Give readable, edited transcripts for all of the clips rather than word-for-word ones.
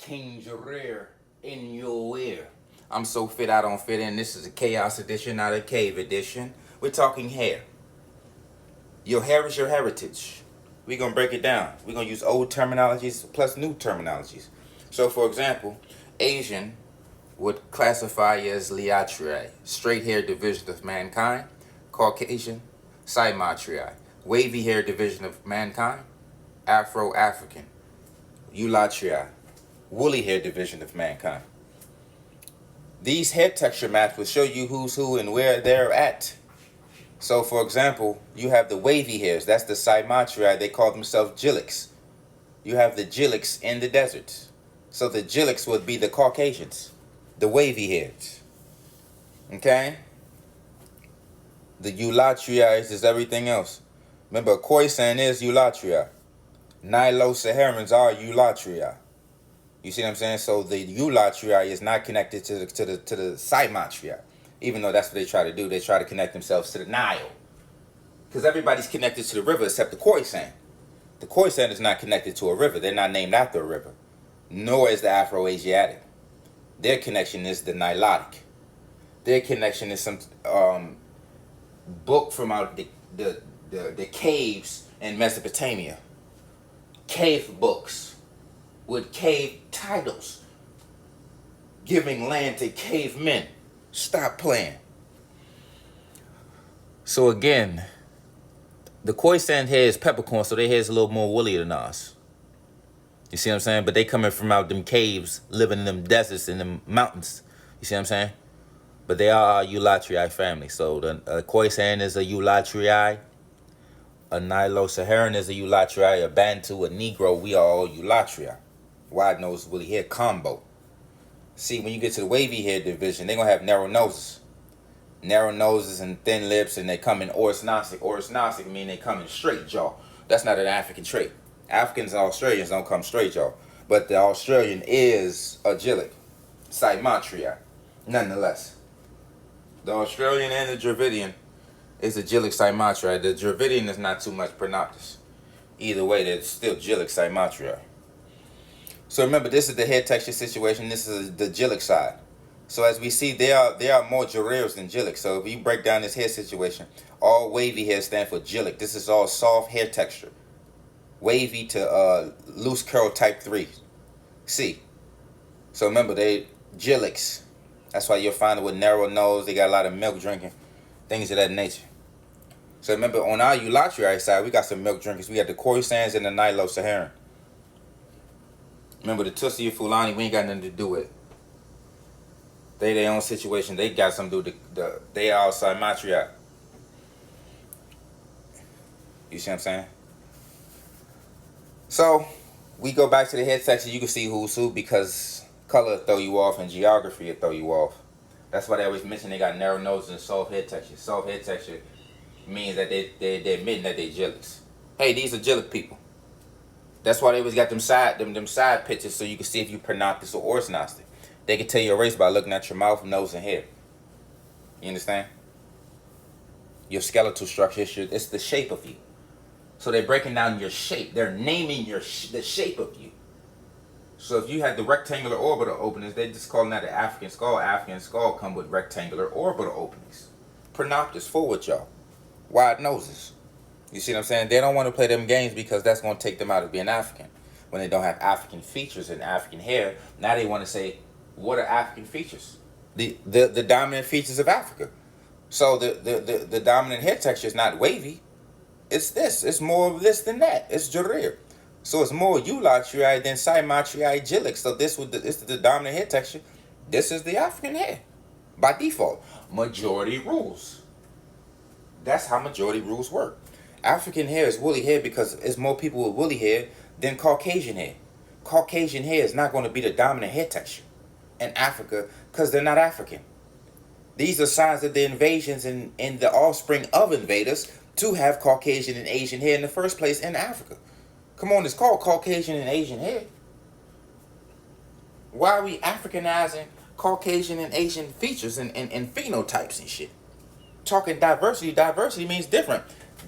King Jareer in your ear. I'm so fit I don't fit in. This is a chaos edition, not a cave edition. We're talking hair. Your hair is your heritage. We're going to break it down. We're going to use old terminologies plus new terminologies. So, for example, Asian would classify as Liatriae, straight hair division of mankind. Caucasian, Symmetriae, wavy hair division of mankind. Afro-African, Eulatriae, woolly hair division of mankind. These hair texture maps will show you who's who and where they're at. So, for example, you have the wavy hairs. That's the Symmetriae. They call themselves Gillics. You have the Gillics in the deserts. So the Gillics would be the Caucasians, the wavy hairs. Okay? The Eulatriae is everything else. Remember, Khoisan is Eulatriae. Nilo-Saharans are Eulatriae. You see what I'm saying? So the Eulatriae is not connected to the Symmetriae. Even though that's what they try to do. They try to connect themselves to the Nile. Because everybody's connected to the river except the Khoisan. The Khoisan is not connected to a river. They're not named after a river. Nor is the Afro-Asiatic. Their connection is the Nilotic. Their connection is some book from out the caves in Mesopotamia. Cave books with cave titles, giving land to cavemen. Stop playing. So again, the Khoisan hair is peppercorn, so their hair is a little more woolly than ours. You see what I'm saying? But they coming from out them caves, living in them deserts and them mountains. You see what I'm saying? But they are a Eulatriae family. So the Khoisan is a Eulatriae. A Nilo-Saharan is a Eulatriae. A Bantu, a Negro, we are all Eulatriae. Wide nose, woolly hair combo. See, when you get to the wavy hair division, they're going to have narrow noses. Narrow noses and thin lips, and they come in orosnostic. Orosnostic mean they come in straight jaw. That's not an African trait. Africans and Australians don't come straight jaw. But the Australian is a Gillic. Symmetriae, nonetheless. The Australian and the Dravidian is a Gillic Symmetriae. The Dravidian is not too much pronounced. Either way, they're still Gillic Symmetriae. So remember, this is the hair texture situation. This is the Gillic side. So as we see, there are more Jareers than Gillic. So if you break down this hair situation, all wavy hair stand for Gillic. This is all soft hair texture. Wavy to loose curl type 3. C. So remember, they Gillics. That's why you'll find it with narrow nose. They got a lot of milk drinking. Things of that nature. So remember, on our Eulatriae side, we got some milk drinkers. We got the Khoisans and the Nilo-Saharan. Remember, the Tutsi and Fulani, we ain't got nothing to do with. They their own situation. They got something to do with they are Symmetriae. You see what I'm saying? So, we go back to the head section. You can see who's who because color will throw you off and geography will throw you off. That's why they always mention they got narrow noses and soft head texture. Soft head texture means that they're admitting that they're Gillics. Hey, these are Gillic people. That's why they always got them side pictures so you can see if you pronounctus or orosnostic. They can tell your race by looking at your mouth, nose, and hair. You understand? Your skeletal structure, it's the shape of you. So they're breaking down your shape. They're naming the shape of you. So if you had the rectangular orbital openings, they just calling that the African skull. African skull come with rectangular orbital openings. Pronounctus forward jaw. Wide noses. You see what I'm saying? They don't want to play them games because that's going to take them out of being African. When they don't have African features and African hair, now they want to say, what are African features? The dominant features of Africa. So the dominant hair texture is not wavy. It's this. It's more of this than that. It's Jareer. So it's more Eulatriae than Symmetriae Gillic. So this is the dominant hair texture. This is the African hair. By default. Majority rules. That's how majority rules work. African hair is woolly hair because it's more people with woolly hair than Caucasian hair. Caucasian hair is not going to be the dominant hair texture in Africa because they're not African. These are signs of the invasions and the offspring of invaders to have Caucasian and Asian hair in the first place in Africa. Come on, it's called Caucasian and Asian hair. Why are we Africanizing Caucasian and Asian features and phenotypes and shit? Talking diversity means different.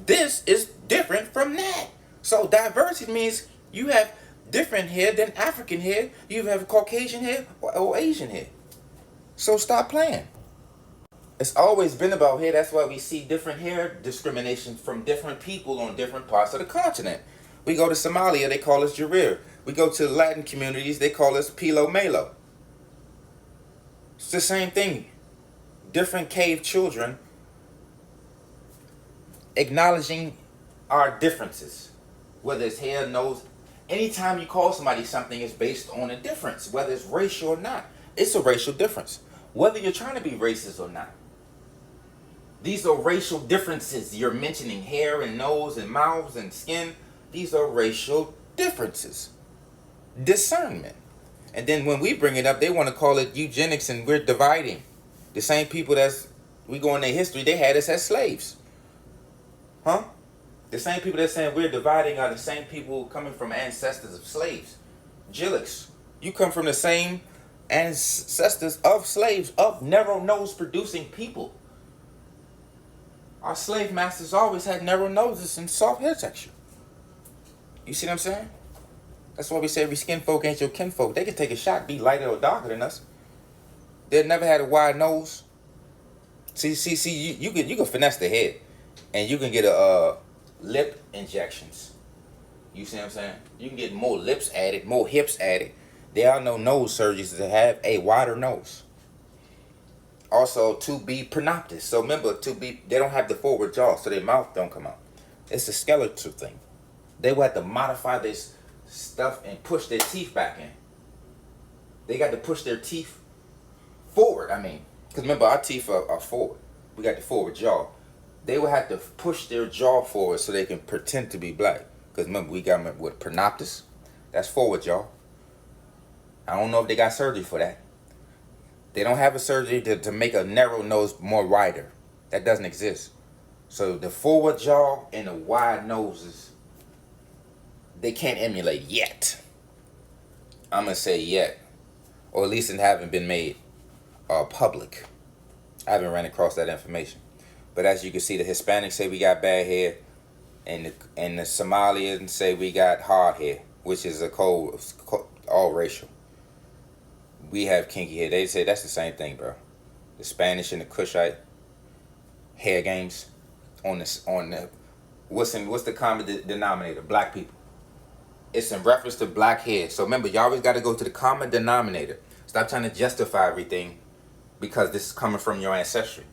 This is different from that. So diversity means you have different hair than African hair. You have Caucasian hair or Asian hair. So stop playing. It's always been about hair. That's why we see different hair discrimination from different people on different parts of the continent. We go to Somalia, they call us Jarir. We go to Latin communities, they call us Pilo Malo. It's the same thing. Different cave children acknowledging our differences. Whether it's hair, nose, anytime you call somebody something, it's based on a difference. Whether it's racial or not, it's a racial difference. Whether you're trying to be racist or not. These are racial differences. You're mentioning hair and nose and mouths and skin. These are racial differences. Discernment. And then when we bring it up, they want to call it eugenics and we're dividing. The same people we go in their history, they had us as slaves. Huh? The same people that's saying we're dividing are the same people coming from ancestors of slaves. Gillics, you come from the same ancestors of slaves, of narrow nose producing people. Our slave masters always had narrow noses and soft hair texture. You see what I'm saying? That's why we say every skin folk ain't your kinfolk. They can take a shot, be lighter or darker than us. They never had a wide nose. See, you can finesse the head, and you can get a lip injections. You see what I'm saying? You can get more lips added, more hips added. There are no nose surgeries that have a wider nose. Also, to be pronoptus. So remember, they don't have the forward jaw, so their mouth don't come out. It's a skeletal thing. They will have to modify this stuff and push their teeth back in. They got to push their teeth forward, because remember, our teeth are forward. We got the forward jaw. They will have to push their jaw forward so they can pretend to be black. Because remember, we got with pronoptus. That's forward jaw. I don't know if they got surgery for that. They don't have a surgery to make a narrow nose more wider. That doesn't exist. So the forward jaw and the wide noses, they can't emulate yet. I'm going to say yet. Or at least it haven't been made public. I haven't ran across that information. But as you can see, the Hispanics say we got bad hair. And the Somalians say we got hard hair. Which is all racial. We have kinky hair. They say that's the same thing, bro. The Spanish and the Kushite hair games what's the common denominator? Black people. It's in reference to black hair. So remember, you always got to go to the common denominator. Stop trying to justify everything because this is coming from your ancestry.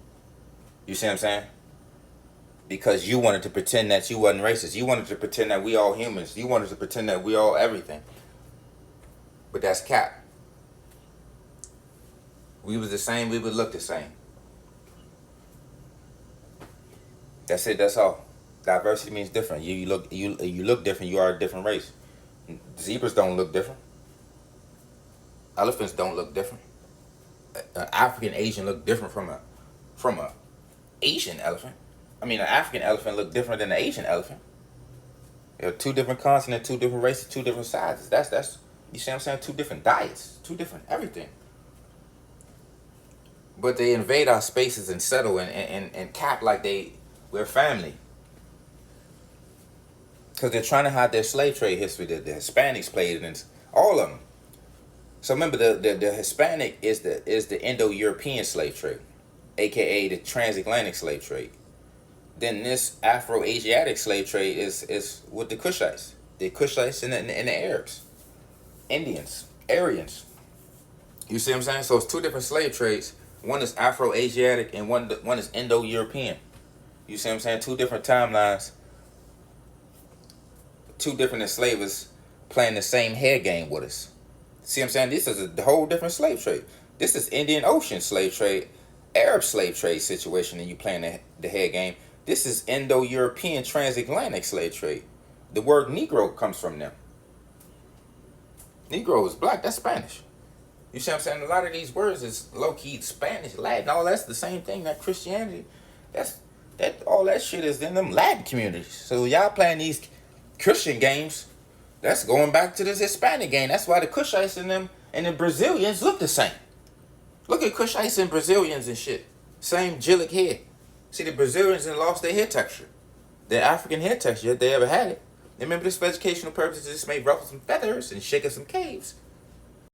You see what I'm saying? Because you wanted to pretend that you wasn't racist. You wanted to pretend that we all humans. You wanted to pretend that we all everything. But that's cap. We was the same, we would look the same. That's it, that's all. Diversity means different. You look different, you are a different race. Zebras don't look different. Elephants don't look different. An African Asian look different from a Asian elephant. An African elephant look different than an Asian elephant. They're two different continents, two different races, two different sizes. That's you see what I'm saying? Two different diets, two different everything. But they invade our spaces and settle and cap like we're family. Because they're trying to hide their slave trade history that the Hispanics played in, all of them. So remember, the Hispanic is the Indo-European slave trade, aka the transatlantic slave trade. Then this Afro-Asiatic slave trade is with the Kushites and the Arabs, Indians, Aryans. You see what I'm saying? So it's two different slave trades. One is Afro-Asiatic and one is Indo-European. You see what I'm saying? Two different timelines. Two different enslavers playing the same hair game with us. See what I'm saying? This is a whole different slave trade. This is Indian Ocean slave trade, Arab slave trade situation, and you playing the hair game. This is Indo-European transatlantic slave trade. The word Negro comes from them. Negro is black, that's Spanish. You see what I'm saying? A lot of these words is low-key Spanish, Latin, all that's the same thing. That Christianity, all that shit is in them Latin communities. So y'all playing these Christian games, that's going back to this Hispanic game. That's why the Kushites and them and the Brazilians look the same. Look at Kushites and Brazilians and shit. Same gillic hair. See, the Brazilians lost their hair texture. Their African hair texture, if they ever had it. Remember this for educational purposes. This may ruffle some feathers and shake up some caves.